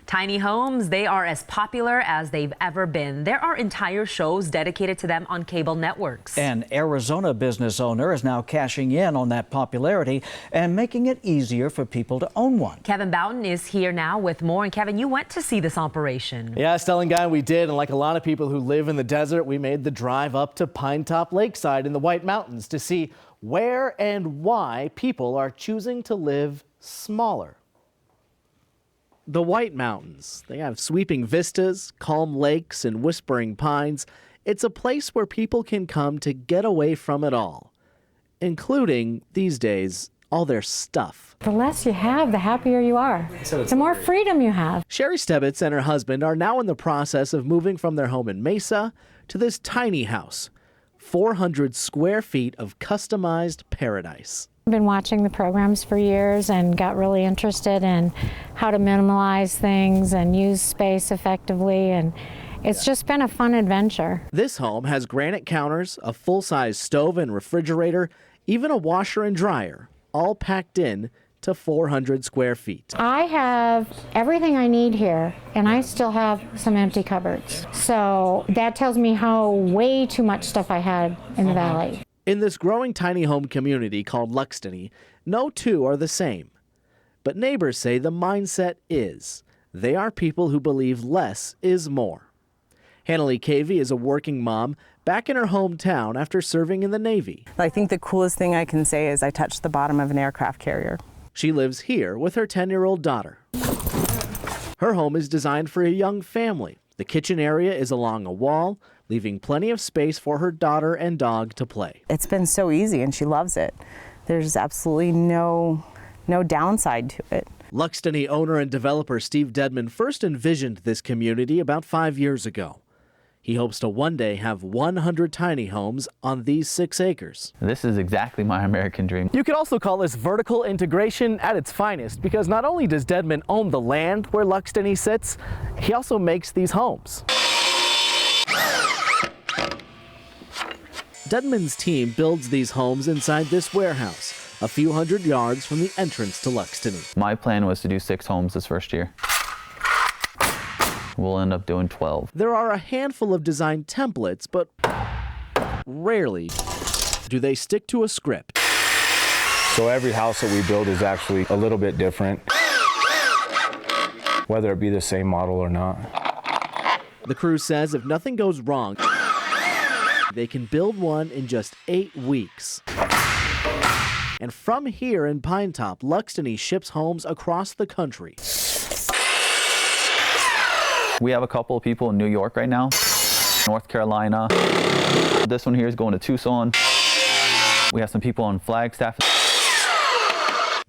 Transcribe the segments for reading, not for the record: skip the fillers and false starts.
Tiny homes, they are as popular as they've ever been. There are entire shows dedicated to them on cable networks. An Arizona business owner is now cashing in on that popularity and making it easier for people to own one. Kevin Boughton is here now with more. And Kevin, you went to see this operation. Yeah, Stella and Guy, we did. And like a lot of people who live in the desert, we made the drive up to Pinetop Lakeside in the White Mountains to see where and why people are choosing to live smaller. The White Mountains, they have sweeping vistas, calm lakes, and whispering pines. It's a place where people can come to get away from it all, including, these days, all their stuff. The less you have, the happier you are. The more freedom you have. Sherry Stebbits and her husband are now in the process of moving from their home in Mesa to this tiny house, 400 square feet of customized paradise. I've been watching the programs for years and got really interested in how to minimalize things and use space effectively, and it's just been a fun adventure. This home has granite counters, a full-size stove and refrigerator, even a washer and dryer, all packed in to 400 square feet. I have everything I need here, and I still have some empty cupboards. So that tells me how way too much stuff I had in the valley. In this growing tiny home community called Luxtony, no two are the same. But neighbors say the mindset is. They are people who believe less is more. Hannalee Cavey is a working mom back in her hometown after serving in the Navy. I think the coolest thing I can say is I touched the bottom of an aircraft carrier. She lives here with her 10-year-old daughter. Her home is designed for a young family. The kitchen area is along a wall, leaving plenty of space for her daughter and dog to play. It's been so easy and she loves it. There's absolutely no downside to it. Luxtony owner and developer Steve Dedman first envisioned this community about 5 years ago. He hopes to one day have 100 tiny homes on these 6 acres. This is exactly my American dream. You could also call this vertical integration at its finest, because not only does Dedman own the land where Luxtony sits, he also makes these homes. Dedman's team builds these homes inside this warehouse, a few hundred yards from the entrance to Luxtony. My plan was to do 6 homes this first year. We'll end up doing 12. There are a handful of design templates, but rarely do they stick to a script. So every house that we build is actually a little bit different, whether it be the same model or not. The crew says if nothing goes wrong, they can build one in just 8 weeks. And from here in Pinetop, Luxtony ships homes across the country. We have a couple of people in New York right now, North Carolina. This one here is going to Tucson. We have some people in Flagstaff.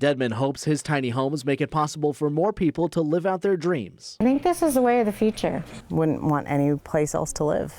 Dedman hopes his tiny homes make it possible for more people to live out their dreams. I think this is the way of the future. Wouldn't want any place else to live.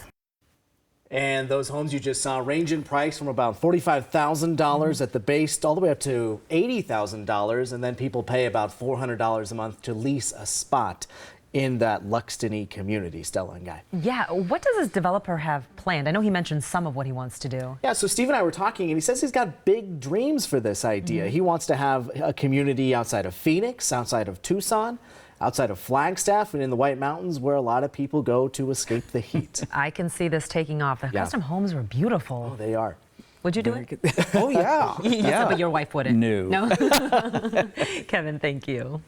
And those homes you just saw range in price from about $45,000 at the base all the way up to $80,000, and then people pay about $400 a month to lease a spot in that Luxtony community. Stella and Guy. Yeah, what does this developer have planned? I know he mentioned some of what he wants to do. Yeah, so Steve and I were talking, and he says he's got big dreams for this idea. He wants to have a community outside of Phoenix, outside of Tucson, outside of Flagstaff, and in the White Mountains, where a lot of people go to escape the heat. I can see this taking off. The custom homes were beautiful. Oh, they are. Would you do it? Oh, yeah. Yeah, but your wife wouldn't. No. Kevin, thank you.